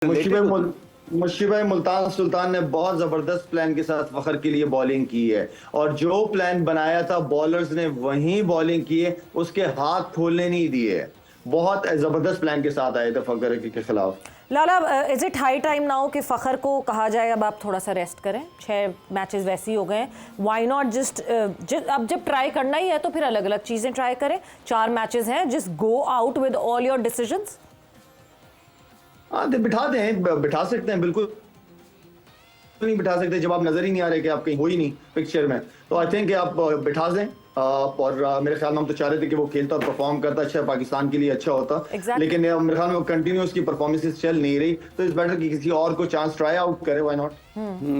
मुशीब मुल्तान सुल्तान ने बहुत जबरदस्त प्लान के साथ फखर के लिए बॉलिंग की है और जो प्लान बनाया था बॉलर्स ने वही बॉलिंग की है, उसके हाथ खोलने नहीं दिए। बहुत जबरदस्त प्लान के साथ आए थे फखर के खिलाफ। Lala, is it high time now कि फ़खर को कहा जाए अब आप थोड़ा सा रेस्ट करें? 6 मैचेस वैसे ही हो गए, व्हाई नॉट जस्ट अब जब ट्राई करना ही है तो फिर अलग अलग चीज़ें ट्राई करें। 4 मैचेस हैं, just go out with all your decisions. हाँ, बिठा सकते हैं, बिल्कुल नहीं बिठा सकते जब आप नजर ही नहीं आ रहे कि आप कहीं हो ही नहीं पिक्चर में, तो आई थिंक आप बिठा दें। और मेरे ख्याल में हम तो चाह रहे थे कि वो खेलता और परफॉर्म करता, अच्छा पाकिस्तान के लिए अच्छा होता। लेकिन मेरे ख्याल में कंटिन्यूस की परफॉर्मेंसेस चल नहीं रही, तो इस बेटर कि किसी और को चांस ट्राई आउट करे, व्हाई नॉट।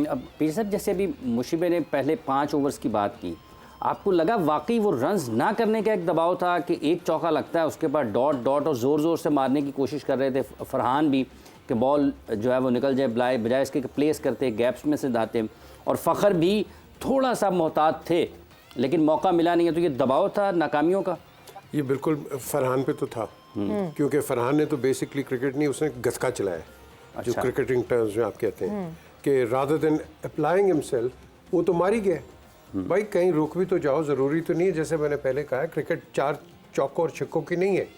अब पीर साहब, जैसे अभी मुशीब ने पहले 5 ओवर्स की बात की, आपको लगा वाकई वो रन्स ना करने का एक दबाव था कि एक चौका लगता है उसके बाद डॉट डॉट और ज़ोर ज़ोर से मारने की कोशिश कर रहे थे फरहान भी कि बॉल जो है वो निकल जाए, बजाय इसके प्लेस करते, गैप्स में से दाते, और फ़खर भी थोड़ा सा मोहतात थे लेकिन मौका मिला नहीं है, तो ये दबाव था नाकामियों का? ये बिल्कुल फरहान पे तो था, क्योंकि फरहान ने तो बेसिकली क्रिकेट नहीं, उसने गसका चलाया। अच्छा। जो क्रिकेटिंग टर्म्स में आप कहते हैं कि रादर देन अप्लाइंग हिमसेल्फ, वो तो मार ही गया। भाई कहीं रुक भी तो जाओ, ज़रूरी तो नहीं है, जैसे मैंने पहले कहा, क्रिकेट 4 चौकों और छिक्कों की नहीं है।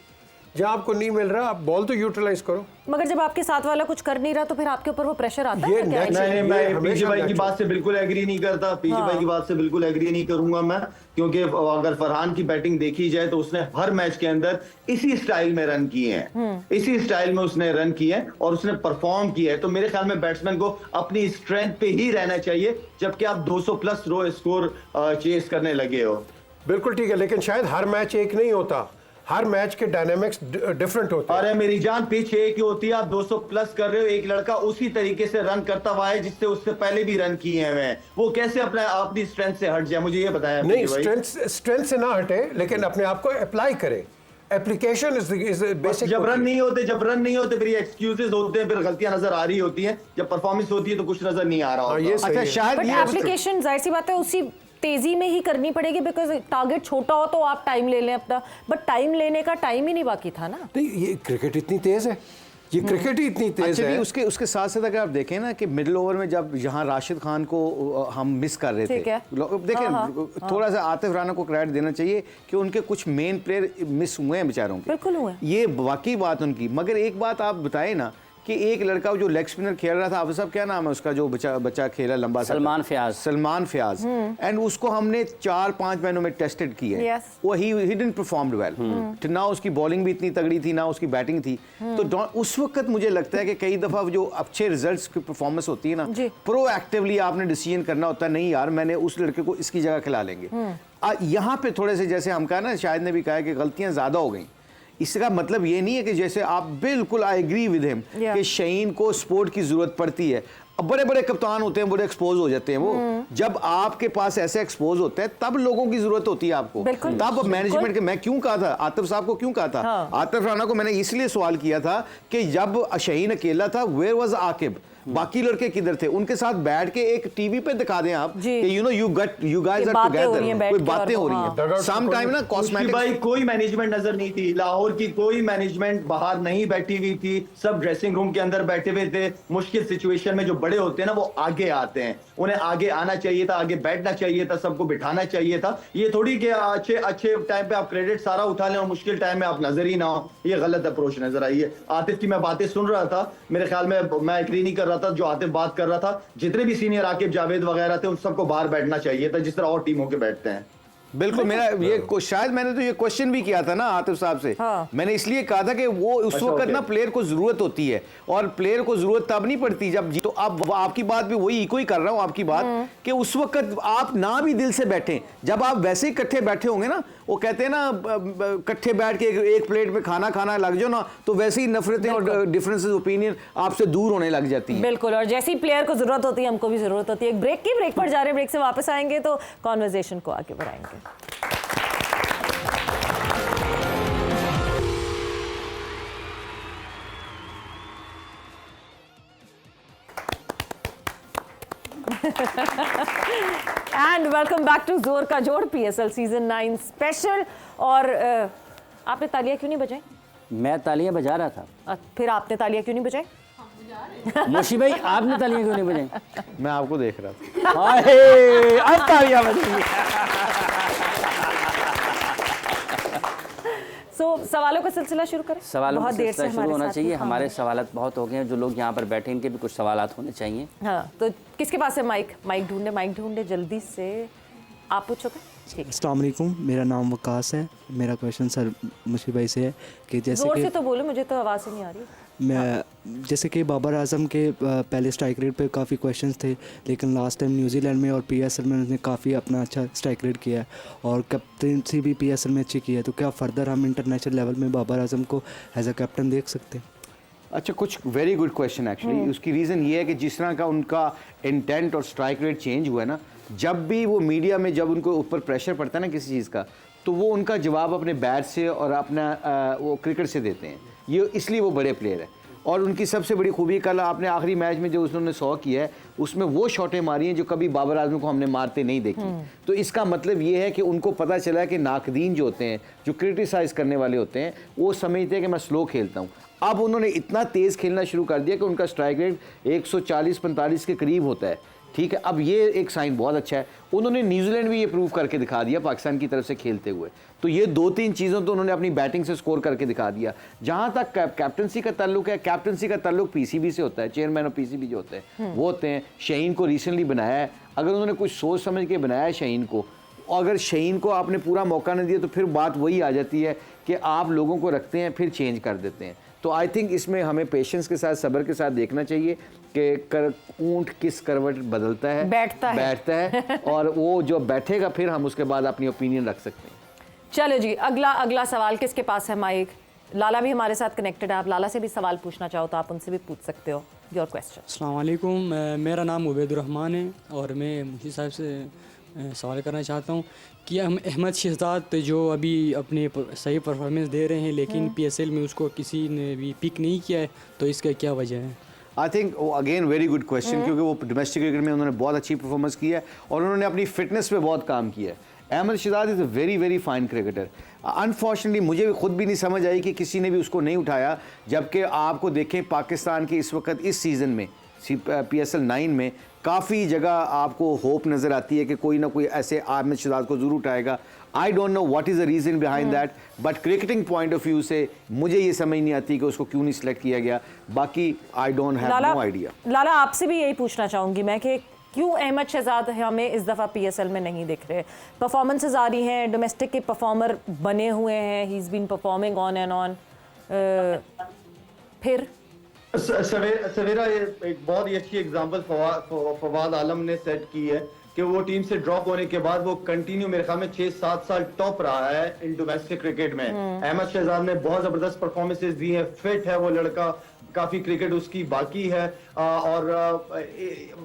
जहाँ आपको नहीं मिल रहा आप बॉल तो यूटिलाइज करो। मगर जब आपके साथ वाला कुछ कर नहीं रहा तो फिर आपके ऊपर वो प्रेशर आता है क्या? नहीं, मैं पीछे भाई की बात से बिल्कुल एग्री नहीं करता। पीछे भाई की बात से बिल्कुल एग्री नहीं करूंगा मैं, क्योंकि अगर फरहान की बैटिंग देखी जाए तो उसने हर मैच के अंदर इसी स्टाइल में रन किए हैं, इसी स्टाइल में उसने रन किए हैं और उसने परफॉर्म किया है। तो मेरे ख्याल में बैट्समैन को अपनी स्ट्रेंथ पे ही रहना चाहिए, जबकि आप 200 प्लस रो स्कोर चेस करने लगे हो। बिल्कुल ठीक है, लेकिन शायद हर मैच एक नहीं होता, हर मैच के डायनामिक्स डिफरेंट होते हैं। अरे मेरी जान, पिच एक ही होती है, आप 200 प्लस कर रहे हो, एक लड़का उसी तरीके से रन करता हुआ है जिससे उससे पहले भी रन किए हैं, वो कैसे अपनी स्ट्रेंथ से हट जाए? मुझे ये बताया। नहीं, स्ट्रेंथ से ना हटे, लेकिन अपने आप को अप्लाई करे। Application is basic. जब रन नहीं होते फिर ये एक्सक्यूजेस होते हैं, फिर गलतियां नजर आ रही होती हैं। जब परफॉर्मेंस होती है तो कुछ नजर नहीं आ रहा होता। अच्छा, शायद ये एप्लीकेशन जाहिर सी बात है उसी तेजी में ही करनी पड़ेगी, बिकॉज टारगेट छोटा हो तो आप टाइम ले लें अपना, बट टाइम लेने का टाइम ही नहीं बाकी था ना। नहीं, ये क्रिकेट इतनी तेज है, ये क्रिकेट ही इतनी तेज है। उसके साथ साथ अगर आप देखें ना कि मिडिल ओवर में जब यहाँ राशिद खान को हम मिस कर रहे थे, देखें थोड़ा सा आतिफ राना को क्रेडिट देना चाहिए कि उनके कुछ मेन प्लेयर मिस हुए हैं बेचारों के, बिल्कुल हुए, ये वाकई बात उनकी। मगर एक बात आप बताएं ना कि एक लड़का जो लेग स्पिनर खेल रहा था, आप सब क्या नाम है उसका, जो बच्चा खेला लंबा, सलमान फयाज, एंड उसको हमने 4-5 महीनों में टेस्टेड किया है, वो ही डिडंट परफॉर्म्ड वेल। ना उसकी बॉलिंग भी इतनी तगड़ी थी ना उसकी बैटिंग थी। तो उस वक्त मुझे लगता है कि कई दफा जो अच्छे रिजल्ट्स की परफॉर्मेंस होती है ना, प्रोएक्टिवली आपने डिसीजन करना होता है, नहीं यार मैंने उस लड़के को इसकी जगह खिला लेंगे। यहाँ पे थोड़े से, जैसे हम कहा ना, शायद ने भी कहा कि गलतियां ज्यादा हो गई। इसका मतलब ये नहीं है कि जैसे आप बिल्कुल आई एग्री विद हिम कि शहीन को सपोर्ट की जरूरत पड़ती है। अब बड़े बड़े कप्तान होते हैं, बड़े एक्सपोज हो जाते हैं वो, जब आपके पास ऐसे एक्सपोज होते हैं तब लोगों की जरूरत होती है आपको, तब मैनेजमेंट के। मैं क्यों कहा था, आतिफ साहब को क्यों कहा था, आतिफ राना को मैंने इसलिए सवाल किया था कि जब शहीन अकेला था, वेयर वाज आकिब, बाकी लड़के किधर थे? उनके साथ बैठ के एक टीवी पे दिखा दें आप कि यू गाइस आर टुगेदर, कोई बातें हो रही हैं। सम टाइम ना कॉस्मेटिक्स। भाई कोई मैनेजमेंट नजर नहीं थी, लाहौर की कोई मैनेजमेंट बाहर नहीं बैठी हुई थी, सब ड्रेसिंग रूम के अंदर बैठे हुए थे। मुश्किल सिचुएशन में जो बड़े होते हैं ना, वो आगे आते हैं, उन्हें आगे आना चाहिए था, आगे बैठना चाहिए था, सबको बिठाना चाहिए था। ये थोड़ी कि अच्छे टाइम पे आप क्रेडिट सारा उठा लें और मुश्किल टाइम में आप नजर ही ना हो, ये गलत अप्रोच नजर आई है। आतिफ की मैं बातें सुन रहा था, मेरे ख्याल में मैं एग्री नहीं कर रहा था जो आतिफ बात कर रहा था। जितने भी सीनियर आकिब जावेद वगैरह थे, उन सबको बाहर बैठना चाहिए था, जिस तरह और टीमों के बैठते हैं। बिल्कुल, मेरा ये शायद मैंने तो ये क्वेश्चन भी किया था ना आतिफ साहब से। मैंने इसलिए कहा था कि वो उस वक्त ना प्लेयर को जरूरत होती है, और प्लेयर को जरूरत तब नहीं पड़ती जब तो अब आपकी बात भी वही इको ही कर रहा हूं आपकी बात कि उस वक्त आप ना भी दिल से बैठे, जब आप वैसे ही इकट्ठे बैठे होंगे ना, वो कहते हैं ना इकट्ठे बैठ के एक प्लेट में खाना लग जाओ ना, तो वैसे ही नफरतें और डिफरेंसेस ओपिनियन आपसे दूर होने लग जाती हैं। बिल्कुल, और जैसी प्लेयर को जरूरत होती है हमको भी जरूरत होती है। एक ब्रेक पर जा रहे हैं, ब्रेक से वापस आएंगे तो कॉन्वर्सेशन को आगे बढ़ाएंगे। एंड वेलकम बैक टू जोर का जोड़, PSL सीजन 9 स्पेशल। और आपने तालियां क्यों नहीं बजाई? मैं तालियां बजा रहा था। फिर आपने तालियां क्यों नहीं बजाई? मुशी भाई आपने तालियां क्यों नहीं बजाई? मैं आपको देख रहा था। हाय, अब तालियां बजेंगी। सवालों का सिलसिला शुरू करें। सवालों का बहुत देर से सिलसिला शुरू हमारे होना साथ चाहिए। हैं। हमारे सवालात बहुत हो गए हैं, जो लोग यहाँ पर बैठे हैं इनके भी कुछ सवालात होने चाहिए। हाँ, तो किसके पास है माइक? माइक ढूंढे जल्दी से। आप पूछोगे? ठीक। अस्सलाम वालेकुम, मेरा नाम वकास है। मेरा क्वेश्चन सर मुशी भाई से है कि जैसे जोर कि से तो बोलो, मुझे तो आवाज़ ही नहीं आ रही। मैं जैसे कि बाबर आजम के पहले स्ट्राइक रेट पे काफ़ी क्वेश्चंस थे, लेकिन लास्ट टाइम न्यूजीलैंड में और पीएसएल में उसने काफ़ी अपना अच्छा स्ट्राइक रेट किया है और कैप्टनसी भी पीएसएल में अच्छी की है। तो क्या फर्दर हम इंटरनेशनल लेवल में बाबर आजम को एज अ कैप्टन देख सकते हैं? अच्छा, कुछ वेरी गुड क्वेश्चन एक्चुअली। उसकी रीज़न ये है कि जिस तरह का उनका इंटेंट और स्ट्राइक रेट चेंज हुआ है ना, जब भी वो मीडिया में जब उनको ऊपर प्रेशर पड़ता है ना किसी चीज़ का, तो वो उनका जवाब अपने बैट से और अपना वो क्रिकेट से देते हैं। ये इसलिए वो बड़े प्लेयर हैं। और उनकी सबसे बड़ी खूबी, कल आपने आखिरी मैच में जो उन्होंने 100 किया है, उसमें वो शॉटें मारी हैं जो कभी बाबर आजम को हमने मारते नहीं देखी। तो इसका मतलब ये है कि उनको पता चला है कि नाकदीन जो होते हैं, जो क्रिटिसाइज़ करने वाले होते हैं, वो समझते हैं कि मैं स्लो खेलता हूँ। अब उन्होंने इतना तेज़ खेलना शुरू कर दिया कि उनका स्ट्राइक रेट 140-45 के करीब होता है। ठीक है, अब ये एक साइन बहुत अच्छा है। उन्होंने न्यूजीलैंड भी ये प्रूव करके दिखा दिया पाकिस्तान की तरफ से खेलते हुए। तो ये 2-3 चीज़ों तो उन्होंने अपनी बैटिंग से स्कोर करके दिखा दिया। जहाँ तक कैप्टनसी का ताल्लुक है, कैप्टनसी का ताल्लुक पीसीबी से होता है। चेयरमैन ऑफ पीसीबी जो होते हैं वो होते हैं। शहीन को रिसेंटली बनाया है। अगर उन्होंने कुछ सोच समझ के बनाया है शहीन को, और अगर शहीन को आपने पूरा मौका नहीं दिया, तो फिर बात वही आ जाती है कि आप लोगों को रखते हैं फिर चेंज कर देते हैं। तो आई थिंक इसमें हमें पेशेंस के साथ, सब्र के साथ देखना चाहिए कि ऊंट किस करवट बदलता है, बैठता है और वो जो बैठेगा फिर हम उसके बाद अपनी ओपिनियन रख सकते हैं। चलो जी, अगला सवाल किसके पास है माइक? लाला भी हमारे साथ कनेक्टेड है। आप लाला से भी सवाल पूछना चाहो तो आप उनसे भी पूछ सकते हो। Your question. अस्सलाम वालेकुम, मेरा नाम उबैदुर्रहमान है और मैं मुफ्ती साहब से सवाल करना चाहता हूँ कि हम अहमद शहजाद जो अभी अपने सही परफॉर्मेंस दे रहे हैं, लेकिन पीएसएल में उसको किसी ने भी पिक नहीं किया है, तो इसका क्या वजह है? I think again very good question, क्योंकि वो डोमेस्टिक क्रिकेट में उन्होंने बहुत अच्छी परफॉर्मेंस की है और उन्होंने अपनी फिटनेस पे बहुत काम किया है। Ahmad Shahzad is a very fine cricketer. Unfortunately मुझे भी खुद भी नहीं समझ आई कि किसी ने भी उसको नहीं उठाया, जबकि आपको देखें पाकिस्तान के इस वक्त इस सीज़न में PSL 9 में काफ़ी जगह आपको होप नज़र आती है कि कोई ना कोई ऐसे अहमद शहजाद को ज़रूर उठाएगा। I don't know what is the reason behind that, but cricketing point of view से मुझे ये समझ नहीं आती कि उसको क्यों नहीं सिलेक्ट किया गया। बाकी I don't have no idea. Lala, आपसे भी यही पूछना चाहूँगी मैं कि क्यों अहमद शहजाद हमें इस दफ़ा PSL में नहीं दिख रहे? परफॉर्मेंसेस आ रही हैं, डोमेस्टिक के परफॉर्मर बने हुए हैं, he is been performing on and on. फिर सवेरा ये एक बहुत ही अच्छी एग्जांपल फवाद आलम ने सेट की है कि वो टीम से ड्रॉप होने के बाद वो कंटिन्यू मेरे ख्याल में 6-7 साल टॉप रहा है इन डोमेस्टिक क्रिकेट में। अहमद शहजाद ने बहुत जबरदस्त परफॉर्मेंसेस दी हैं, फिट है वो लड़का, काफी क्रिकेट उसकी बाकी है। और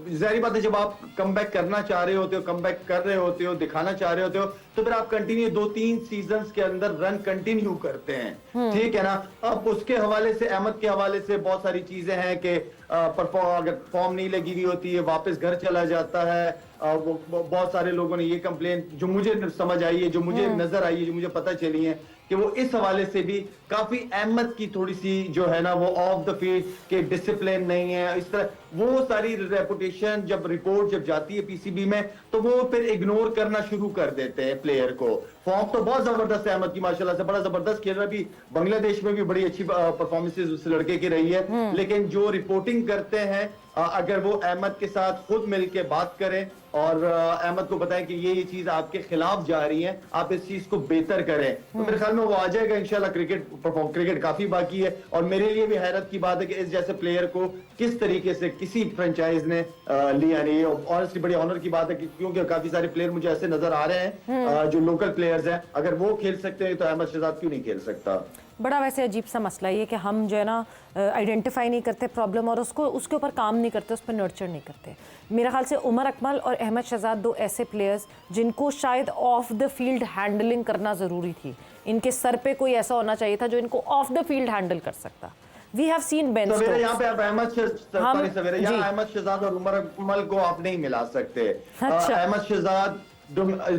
जाहिर बात है जब आप कमबैक करना चाह रहे होते हो, कमबैक कर रहे होते हो, दिखाना चाह रहे होते हो, तो फिर आप कंटिन्यू 2-3 सीजन्स के अंदर रन कंटिन्यू करते हैं। ठीक है ना? अब उसके हवाले से, अहमद के हवाले से बहुत सारी चीजें हैं कि अगर फॉर्म नहीं लगी हुई होती है वापस घर चला जाता है। वो बहुत सारे लोगों ने ये कंप्लेन जो मुझे समझ आई है, जो मुझे नजर आई है, जो मुझे पता चली है कि वो इस हवाले से भी काफी अहमद की थोड़ी सी जो है ना वो ऑफ द फील्ड के डिसिप्लिन नहीं है, इस तरह वो सारी रेपुटेशन जब रिपोर्ट जब जाती है पीसीबी में तो वो फिर इग्नोर करना शुरू कर देते हैं प्लेयर को। फॉर्म तो बहुत जबरदस्त है अहमद की, माशाल्लाह से बड़ा जबरदस्त खेल रहा है। अभी बांग्लादेश में भी बड़ी अच्छी परफॉर्मेंसेज उस लड़के की रही है, लेकिन जो रिपोर्टिंग करते हैं अगर वो अहमद के साथ खुद मिलके बात करें और अहमद को बताएं कि ये चीज आपके खिलाफ जा रही है, आप इस चीज को बेहतर करें, तो मेरे ख्याल में वो आ जाएगा इंशाल्लाह। क्रिकेट काफी बाकी है और मेरे लिए भी हैरत की बात है कि इस जैसे प्लेयर को किस तरीके से किसी फ्रेंचाइज ने लिया नहीं। ऑनेस्टली बड़ी ऑनर की बात है क्योंकि काफी सारे प्लेयर मुझे ऐसे नजर आ रहे हैं जो लोकल प्लेयर्स हैं, अगर वो खेल सकते हैं तो अहमद शहजाद क्यों नहीं खेल सकता? बड़ा वैसे अजीब सा मसला ये कि हम जो है ना आइडेंटिफाई नहीं करते प्रॉब्लम और उसके ऊपर काम नहीं करते, उस पर नर्चर नहीं करते। मेरे ख्याल से उमर अकमल और अहमद शहजाद दो ऐसे प्लेयर्स जिनको शायद ऑफ द फील्ड हैंडलिंग करना ज़रूरी थी। इनके सर पे कोई ऐसा होना चाहिए था जो इनको ऑफ द फील्ड हैंडल कर सकता। We have seen Ben Stokes. यहाँ पे आप अहमद शहजाद और उमर अकमल को आप नहीं मिला सकते। अच्छा। अहमद शहजाद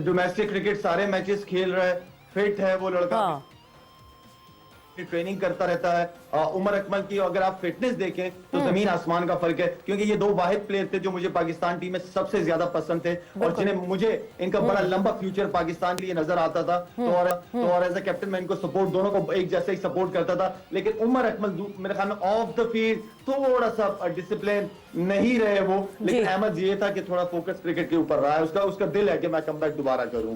डोमेस्टिक क्रिकेट सारे मैचेस खेल रहा है, फिट है वो लड़का। ट्रेनिंग करता रहता है। उमर अकमल की अगर आप फिटनेस देखें तो जमीन आसमान का फर्क है, क्योंकि ये दो वाहिद प्लेयर थे जो मुझे पाकिस्तान टीम में सबसे ज्यादा पसंद थे और जिन्हें मुझे इनका बड़ा लंबा फ्यूचर पाकिस्तान के लिए नजर आता था। तो और एज ए कैप्टन मैं इनको सपोर्ट, दोनों को एक जैसे ही सपोर्ट करता था। लेकिन उमर अकमल मेरे ख्याल में ऑफ द फील्ड थोड़ा सा डिसिप्लिन नहीं रहे वो, लेकिन अहमद ये था कि थोड़ा फोकस क्रिकेट के ऊपर रहा है, उसका दिल है कि मैं कमबैक दोबारा करूं।